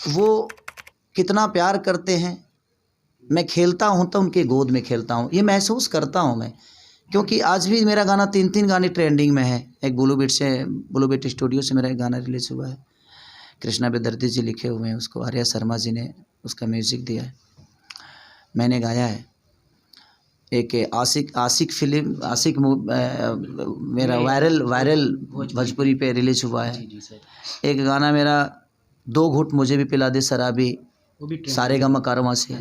वो कितना प्यार करते हैं। मैं खेलता हूँ तो उनके गोद में खेलता हूँ, ये महसूस करता हूँ मैं। क्योंकि आज भी मेरा गाना 3-3 गाने ट्रेंडिंग में है। एक ब्लू बीट स्टूडियो से मेरा एक गाना रिलीज़ हुआ है, कृष्णा बेदर्दी जी लिखे हुए हैं, उसको आर्या शर्मा जी ने उसका म्यूज़िक दिया है, मैंने गाया है। एक आशिक फिल्म मेरा वायरल भोजपुरी पे रिलीज हुआ है। एक गाना मेरा 2 घूंट मुझे भी पिला दे शराबी, सारे गम कारवां से।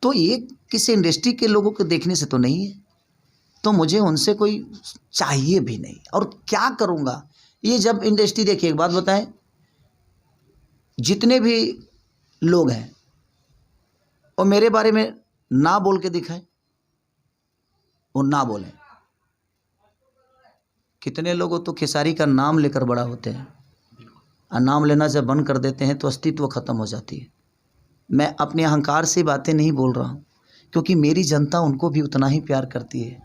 तो ये किसी इंडस्ट्री के लोगों को देखने से तो नहीं है, तो मुझे उनसे कोई चाहिए भी नहीं। और क्या करूँगा ये जब इंडस्ट्री, देखिए एक बात बताएं, जितने भी लोग हैं वो मेरे बारे में ना बोल के दिखाएं, वो ना बोलें। कितने लोगों तो खेसारी का नाम लेकर बड़ा होते हैं, और नाम लेना जब बंद कर देते हैं तो अस्तित्व ख़त्म हो जाती है। मैं अपने अहंकार से बातें नहीं बोल रहा हूँ, क्योंकि मेरी जनता उनको भी उतना ही प्यार करती है,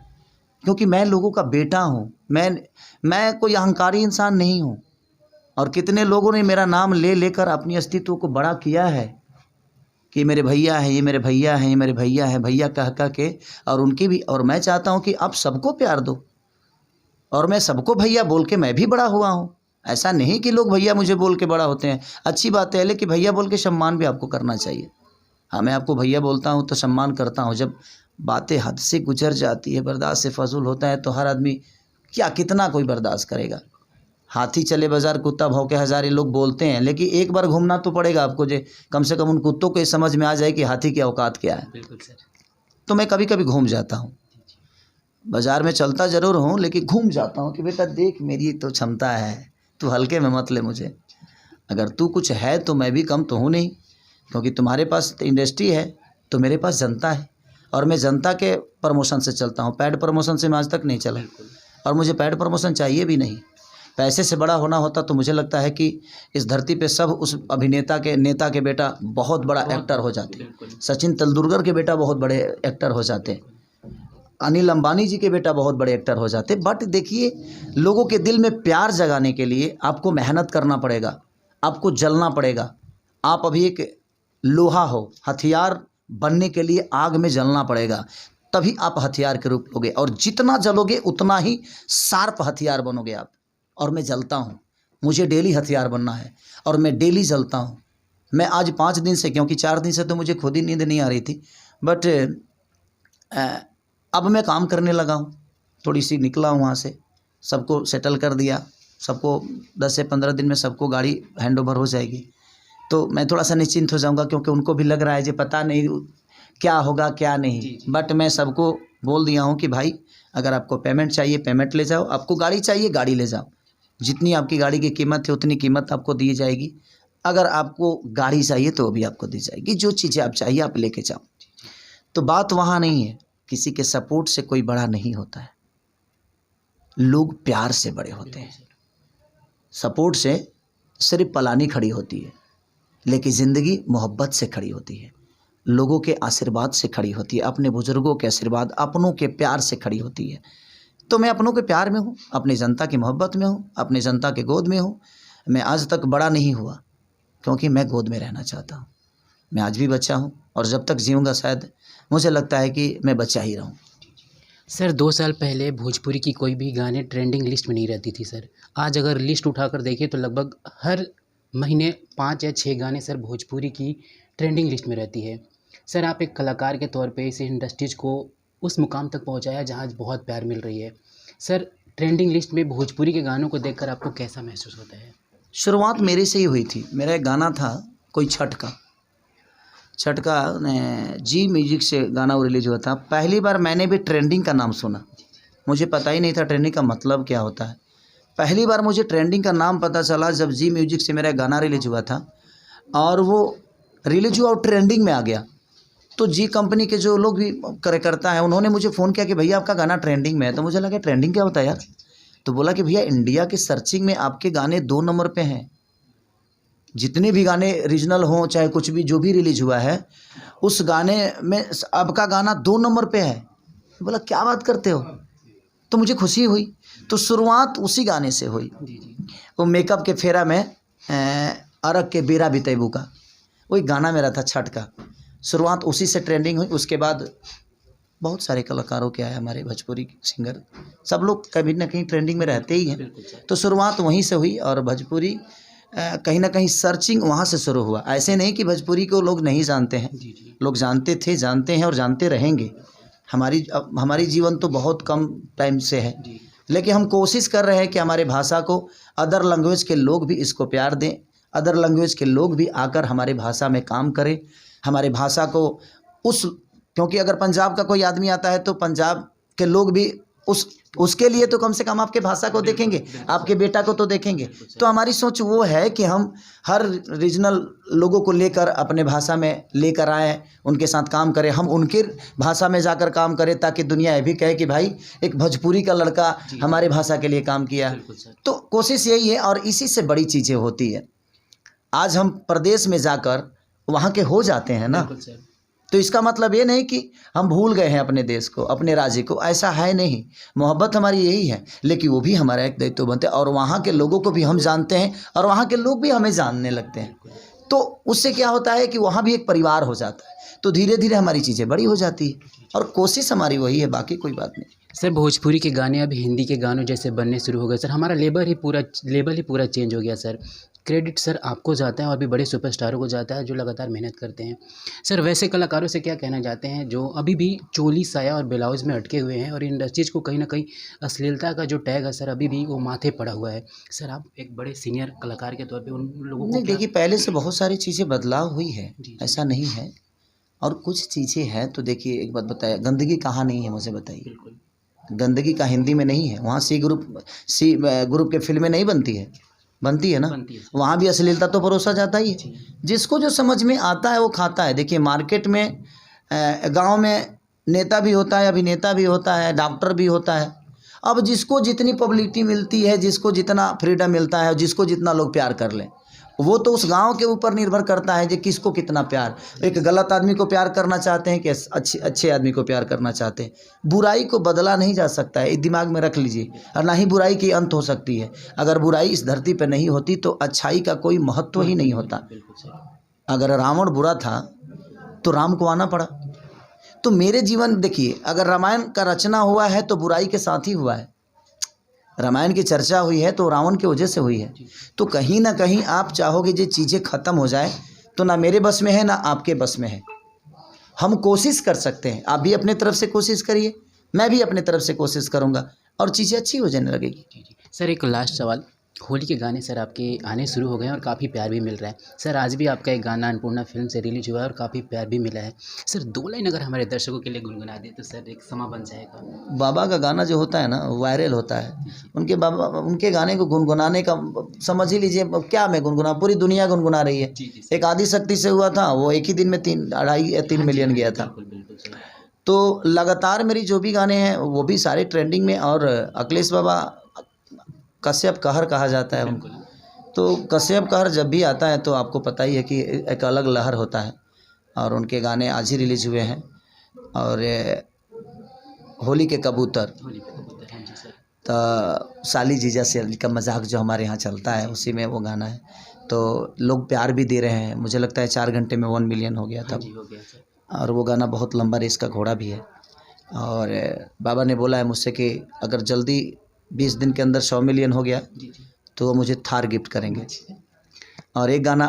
क्योंकि मैं लोगों का बेटा हूँ। मैं कोई अहंकारी इंसान नहीं हूँ। और कितने लोगों ने मेरा नाम ले लेकर अपनी अस्तित्व को बड़ा किया है कि मेरे भैया हैं, ये मेरे भैया हैं, ये मेरे भैया हैं, भैया कह कह के। और उनकी भी, और मैं चाहता हूँ कि आप सबको प्यार दो, और मैं सबको भैया बोल के मैं भी बड़ा हुआ हूँ। ऐसा नहीं कि लोग भैया मुझे बोल के बड़ा होते हैं, अच्छी बात है, लेकिन भैया बोल के सम्मान भी आपको करना चाहिए। हाँ, मैं आपको भैया बोलता हूँ तो सम्मान करता हूँ। जब बातें हद से गुजर जाती है, बर्दाश्त से फजूल होता है, तो हर आदमी कितना कोई बर्दाश्त करेगा। हाथी चले बाजार कुत्ता भौंके हज़ार, ये लोग बोलते हैं, लेकिन एक बार घूमना तो पड़ेगा आपको, जो कम से कम उन कुत्तों को ये समझ में आ जाए कि हाथी की औकात क्या है। बिल्कुल सर। तो मैं कभी कभी घूम जाता हूँ, बाज़ार में चलता ज़रूर हूँ, लेकिन घूम जाता हूँ कि बेटा देख, मेरी तो क्षमता है, तू हल्के में मत ले मुझे। अगर तू कुछ है तो मैं भी कम तो हूँ नहीं, क्योंकि तुम्हारे पास इंडस्ट्री है तो मेरे पास जनता है, और मैं जनता के प्रमोशन से चलता हूँ। पैड प्रमोशन से मैं आज तक नहीं चला, और मुझे पैड प्रमोशन चाहिए भी नहीं। पैसे से बड़ा होना होता तो मुझे लगता है कि इस धरती पे सब उस अभिनेता के, नेता के बेटा बहुत बड़ा एक्टर हो जाते। सचिन तेंदुलकर के बेटा बहुत बड़े एक्टर हो जाते, अनिल अंबानी जी के बेटा बहुत बड़े एक्टर हो जाते। बट देखिए, लोगों के दिल में प्यार जगाने के लिए आपको मेहनत करना पड़ेगा, आपको जलना पड़ेगा। आप अभी एक लोहा हो, हथियार बनने के लिए आग में जलना पड़ेगा, तभी आप हथियार के रूप लोगे, और जितना जलोगे उतना ही शार्प हथियार बनोगे आप। और मैं जलता हूँ, मुझे डेली हथियार बनना है, और मैं डेली जलता हूँ। मैं आज 5 दिन से, क्योंकि 4 दिन से तो मुझे खुद ही नींद नहीं आ रही थी, बट अब मैं काम करने लगा हूँ। थोड़ी सी निकला हूँ वहाँ से, सबको सेटल कर दिया, सबको 10 से 15 दिन में सबको गाड़ी हैंड ओवर हो जाएगी, तो मैं थोड़ा सा निश्चिंत हो जाऊँगा, क्योंकि उनको भी लग रहा है जो पता नहीं क्या होगा क्या नहीं। बट मैं सबको बोल दिया हूँ कि भाई, अगर आपको पेमेंट चाहिए पेमेंट ले जाओ, आपको गाड़ी चाहिए गाड़ी ले जाओ, जितनी आपकी गाड़ी की कीमत है उतनी कीमत आपको दी जाएगी। अगर आपको गाड़ी चाहिए तो भी आपको दी जाएगी, जो चीज़ें आप चाहिए आप लेके जाओ। तो बात वहाँ नहीं है, किसी के सपोर्ट से कोई बड़ा नहीं होता है, लोग प्यार से बड़े होते हैं। सपोर्ट से सिर्फ पलानी खड़ी होती है, लेकिन ज़िंदगी मोहब्बत से खड़ी होती है, लोगों के आशीर्वाद से खड़ी होती है, अपने बुज़ुर्गों के आशीर्वाद, अपनों के प्यार से खड़ी होती है। तो मैं अपनों के प्यार में हूँ, अपनी जनता की मोहब्बत में हूँ, अपनी जनता के गोद में हूँ। मैं आज तक बड़ा नहीं हुआ, क्योंकि मैं गोद में रहना चाहता हूँ। मैं आज भी बच्चा हूँ, और जब तक जीऊँगा शायद मुझे लगता है कि मैं बच्चा ही रहूँ। सर 2 साल पहले भोजपुरी की कोई भी गाने ट्रेंडिंग लिस्ट में नहीं रहती थी सर। आज अगर लिस्ट उठाकर देखें तो लगभग हर महीने 5 या 6 गाने सर भोजपुरी की ट्रेंडिंग लिस्ट में रहती है। सर आप एक कलाकार के तौर पे इस इंडस्ट्रीज़ को उस मुकाम तक पहुंचाया जहां आज बहुत प्यार मिल रही है। सर ट्रेंडिंग लिस्ट में भोजपुरी के गानों को देखकर आपको कैसा महसूस होता है? शुरुआत मेरे से ही हुई थी। मेरा एक गाना था कोई छठ का जी म्यूजिक से गाना वो रिलीज हुआ था। पहली बार मैंने भी ट्रेंडिंग का नाम सुना, मुझे पता ही नहीं था ट्रेंडिंग का मतलब क्या होता है। पहली बार मुझे ट्रेंडिंग का नाम पता चला जब जी म्यूजिक से मेरा गाना रिलीज हुआ था, और वो रिलीज हुआ और ट्रेंडिंग में आ गया। तो जी कंपनी के जो लोग भी कार्यकर्ता हैं उन्होंने मुझे फ़ोन किया कि भैया आपका गाना ट्रेंडिंग में है। तो मुझे लगा ट्रेंडिंग क्या होता है यार। तो बोला कि भैया इंडिया की सर्चिंग में आपके गाने 2 नंबर पे हैं, जितने भी गाने रीजनल हों चाहे कुछ भी जो भी रिलीज हुआ है उस गाने में आपका गाना 2 नंबर पे है। बोला क्या बात करते हो, तो मुझे खुशी हुई। तो शुरुआत उसी गाने से हुई। वो मेकअप के फेरा में अरग के बेरा बितेबू का, वही गाना मेरा था छठ का। शुरुआत उसी से ट्रेंडिंग हुई। उसके बाद बहुत सारे कलाकारों के आए, हमारे भोजपुरी सिंगर, सब लोग कभी ना कहीं ट्रेंडिंग में रहते ही हैं। तो शुरुआत वहीं से हुई और भोजपुरी कहीं ना कहीं सर्चिंग वहाँ से शुरू हुआ। ऐसे नहीं कि भोजपुरी को लोग नहीं जानते हैं, लोग जानते थे, जानते हैं और जानते रहेंगे। हमारी जीवन तो बहुत कम टाइम से है, लेकिन हम कोशिश कर रहे हैं कि हमारे भाषा को अदर लैंग्वेज के लोग भी इसको प्यार दें, अदर लैंग्वेज के लोग भी आकर हमारे भाषा में काम करें, हमारे भाषा को क्योंकि अगर पंजाब का कोई आदमी आता है तो पंजाब के लोग भी उसके लिए तो कम से कम आपके भाषा को देखेंगे, आपके बेटा को तो देखेंगे। तो हमारी सोच वो है कि हम हर रीजनल लोगों को लेकर अपने भाषा में लेकर आएँ, उनके साथ काम करें, हम उनके भाषा में जाकर काम करें, ताकि दुनिया ये भी कहे कि भाई एक भोजपुरी का लड़का हमारे भाषा के लिए काम किया। तो कोशिश यही है और इसी से बड़ी चीज़ें होती है। आज हम प्रदेश में जाकर वहाँ के हो जाते हैं ना, तो इसका मतलब ये नहीं कि हम भूल गए हैं अपने देश को, अपने राज्य को, ऐसा है नहीं। मोहब्बत हमारी यही है, लेकिन वो भी हमारा एक दायित्व बनते हैं और वहाँ के लोगों को भी हम जानते हैं और वहाँ के लोग भी हमें जानने लगते हैं। तो उससे क्या होता है कि वहाँ भी एक परिवार हो जाता है, तो धीरे धीरे हमारी चीज़ें बड़ी हो जाती है और कोशिश हमारी वही है, बाकी कोई बात नहीं। सर भोजपुरी के गाने अब हिंदी के गानों जैसे बनने शुरू हो गए सर, हमारा लेबल ही पूरा चेंज हो गया सर। क्रेडिट सर आपको जाता है और भी बड़े सुपरस्टारों को जाता है जो लगातार मेहनत करते हैं। सर वैसे कलाकारों से क्या कहना चाहते हैं जो अभी भी चोली साया और ब्लाउज में अटके हुए हैं और इंडस्ट्रीज को कहीं ना कहीं अश्लीलता का जो टैग है सर अभी भी वो माथे पड़ा हुआ है। सर आप एक बड़े सीनियर कलाकार के तौर पे उन लोगों को नहीं, देखिए पहले से बहुत सारी चीज़ें बदलाव हुई है, ऐसा नहीं है। और कुछ चीज़ें हैं तो देखिए, एक बात बताया, गंदगी कहाँ नहीं है मुझे बताइए। बिल्कुल गंदगी का हिंदी में नहीं है। वहाँ सी ग्रुप के फिल्में नहीं बनती है ना, वहाँ भी अश्लीलता तो परोसा जाता ही है। जिसको जो समझ में आता है वो खाता है। देखिए मार्केट में गांव में नेता भी होता है, अभिनेता भी होता है, डॉक्टर भी होता है। अब जिसको जितनी पब्लिसिटी मिलती है, जिसको जितना फ्रीडम मिलता है, जिसको जितना लोग प्यार कर लें, वो तो उस गांव के ऊपर निर्भर करता है कि किसको कितना प्यार। एक गलत आदमी को प्यार करना चाहते हैं कि अच्छे आदमी को प्यार करना चाहते हैं। बुराई को बदला नहीं जा सकता है, ये दिमाग में रख लीजिए। और ना ही बुराई की अंत हो सकती है। अगर बुराई इस धरती पर नहीं होती तो अच्छाई का कोई महत्व ही नहीं होता। अगर रावण बुरा था तो राम को आना पड़ा। तो मेरे जीवन देखिए, अगर रामायण का रचना हुआ है तो बुराई के साथ ही हुआ है। रामायण की चर्चा हुई है तो रावण की वजह से हुई है। तो कहीं ना कहीं आप चाहोगे ये चीज़ें ख़त्म हो जाए तो ना मेरे बस में है ना आपके बस में है। हम कोशिश कर सकते हैं, आप भी अपने तरफ से कोशिश करिए, मैं भी अपने तरफ से कोशिश करूँगा और चीज़ें अच्छी हो जाने लगेगी। सर एक लास्ट सवाल, होली के गाने सर आपके आने शुरू हो गए हैं और काफ़ी प्यार भी मिल रहा है। सर आज भी आपका एक गाना अन्नपूर्णा फिल्म से रिलीज हुआ है और काफ़ी प्यार भी मिला है। सर 2 लाइन अगर हमारे दर्शकों के लिए गुनगुना दे तो सर एक समा बन जाएगा। बाबा का गाना जो होता है ना वायरल होता है। उनके गाने को गुनगुनाने का समझ ही लीजिए, क्या मैं गुनगुना, पूरी दुनिया गुनगुना रही है। एक आदिशक्ति से हुआ था, वो एक ही दिन में 2.5 या 3 मिलियन गया था। तो लगातार मेरी जो भी गाने हैं वो भी सारे ट्रेंडिंग में। और अखिलेश बाबा कश्यप कहर कहा जाता है उनको। तो कश्यप कहर जब भी आता है तो आपको पता ही है कि एक अलग लहर होता है। और उनके गाने आज ही रिलीज हुए हैं। और होली के कबूतर, तो साली जीजा से का मजाक जो हमारे यहाँ चलता है उसी में वो गाना है। तो लोग प्यार भी दे रहे हैं। मुझे लगता है 4 घंटे में 1 मिलियन हो गया था। और वो गाना बहुत लंबा रेस का घोड़ा भी है। और बाबा ने बोला है मुझसे कि अगर जल्दी 20 दिन के अंदर 100 मिलियन हो गया तो वो मुझे थार गिफ्ट करेंगे। और एक गाना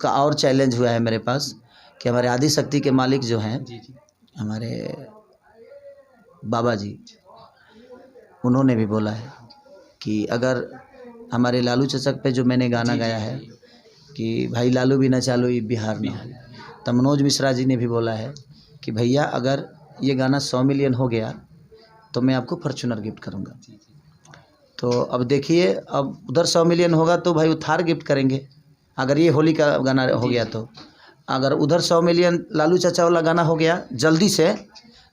का और चैलेंज हुआ है मेरे पास कि हमारे आदिशक्ति के मालिक जो हैं हमारे बाबा जी, उन्होंने भी बोला है कि अगर हमारे लालू चचक पे जो मैंने गाना गाया है कि भाई लालू भी ना चालू ये बिहार ना, तो मनोज मिश्रा जी ने भी बोला है कि भैया अगर ये गाना 100 मिलियन हो गया तो मैं आपको फॉर्च्यूनर गिफ्ट करूँगा। तो अब देखिए, अब उधर 100 मिलियन होगा तो भाई वो थार गिफ्ट करेंगे अगर ये होली का गाना हो गया। तो अगर उधर 100 मिलियन लालू चाचा वाला गाना हो गया जल्दी से,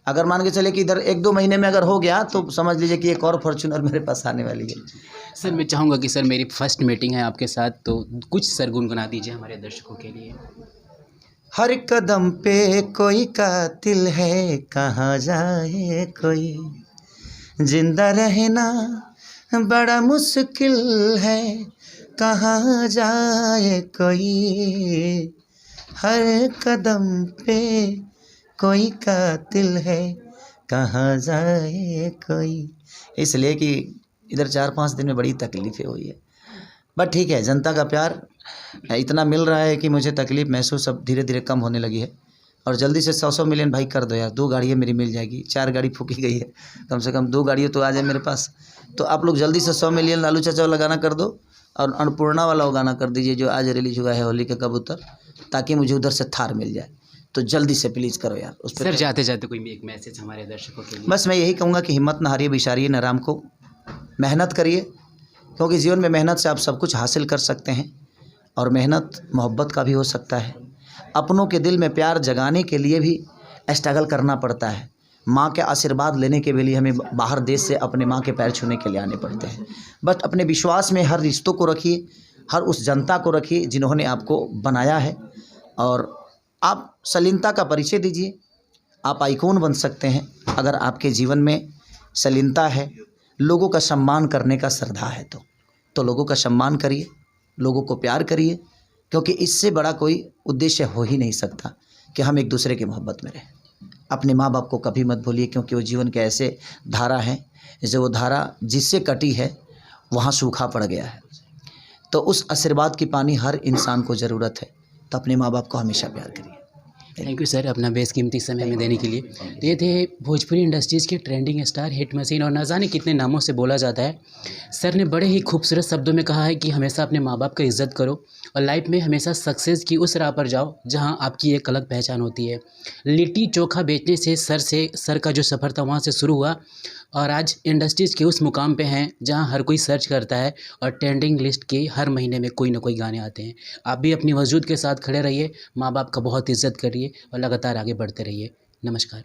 अगर मान के चले कि इधर 1-2 महीने में अगर हो गया तो समझ लीजिए कि एक और फॉर्च्यूनर मेरे पास आने वाली है। सर मैं चाहूँगा कि सर मेरी फर्स्ट मीटिंग है आपके साथ, तो कुछ सर गुनगुना दीजिए हमारे दर्शकों के लिए। हर कदम पे कोई कातिल है, कहाँ जाए कोई, जिंदा रहना बड़ा मुश्किल है, कहाँ जाए कोई, हर कदम पे कोई कातिल है, कहाँ जाए कोई। इसलिए कि इधर 4-5 दिन में बड़ी तकलीफ़ें हुई है, बट ठीक है, जनता का प्यार इतना मिल रहा है कि मुझे तकलीफ़ महसूस अब धीरे धीरे कम होने लगी है। और जल्दी से 100 मिलियन भाई कर दो यार, 2 गाड़ियाँ मेरी मिल जाएगी, 4 गाड़ी फूकी गई है, कम से कम 2 गाड़ियाँ तो आ जाए मेरे पास। तो आप लोग जल्दी से 100 मिलियन लालू चाचा वाला गाना कर दो, और अन्नपूर्णा वाला वो गाना कर दीजिए जो आज रिलीज हुआ है, होली के कबूतर, ताकि मुझे उधर से थार मिल जाए। तो जल्दी से प्लीज़ करो यार उस पर। सर जाते जाते कोई एक मैसेज हमारे दर्शकों के लिए? बस मैं यही कहूँगा कि हिम्मत न हारिए, बिचारिए न राम को, मेहनत करिए, क्योंकि जीवन में मेहनत से आप सब कुछ हासिल कर सकते हैं। और मेहनत मोहब्बत का भी हो सकता है। अपनों के दिल में प्यार जगाने के लिए भी स्ट्रगल करना पड़ता है। माँ के आशीर्वाद लेने के लिए हमें बाहर देश से अपने माँ के पैर छूने के लिए आने पड़ते हैं। बट अपने विश्वास में हर रिश्तों को रखिए, हर उस जनता को रखिए जिन्होंने आपको बनाया है, और आप शालीनता का परिचय दीजिए। आप आइकॉन बन सकते हैं अगर आपके जीवन में शालीनता है, लोगों का सम्मान करने का श्रद्धा है तो लोगों का सम्मान करिए, लोगों को प्यार करिए, क्योंकि इससे बड़ा कोई उद्देश्य हो ही नहीं सकता कि हम एक दूसरे की मोहब्बत में रहें। अपने माँ बाप को कभी मत भूलिए, क्योंकि वो जीवन के ऐसे धारा हैं, जो वो धारा जिससे कटी है वहाँ सूखा पड़ गया है। तो उस आशीर्वाद की पानी हर इंसान को ज़रूरत है। तो अपने माँ बाप को हमेशा प्यार करिए। थैंक यू सर, अपना बेशकीमती समय में देने के लिए। तो ये थे भोजपुरी इंडस्ट्रीज़ के ट्रेंडिंग स्टार, हिट मशीन, और न जाने कितने नामों से बोला जाता है। सर ने बड़े ही खूबसूरत शब्दों में कहा है कि हमेशा अपने माँ बाप का इज़्ज़त करो, और लाइफ में हमेशा सक्सेस की उस राह पर जाओ जहाँ आपकी एक अलग पहचान होती है। लिट्टी चोखा बेचने से सर का जो सफ़र था वहाँ से शुरू हुआ, और आज इंडस्ट्रीज़ के उस मुकाम पे हैं जहाँ हर कोई सर्च करता है, और ट्रेंडिंग लिस्ट के हर महीने में कोई ना कोई गाने आते हैं। आप भी अपनी वजूद के साथ खड़े रहिए, माँ बाप का बहुत इज़्ज़त करिए, और लगातार आगे बढ़ते रहिए। नमस्कार।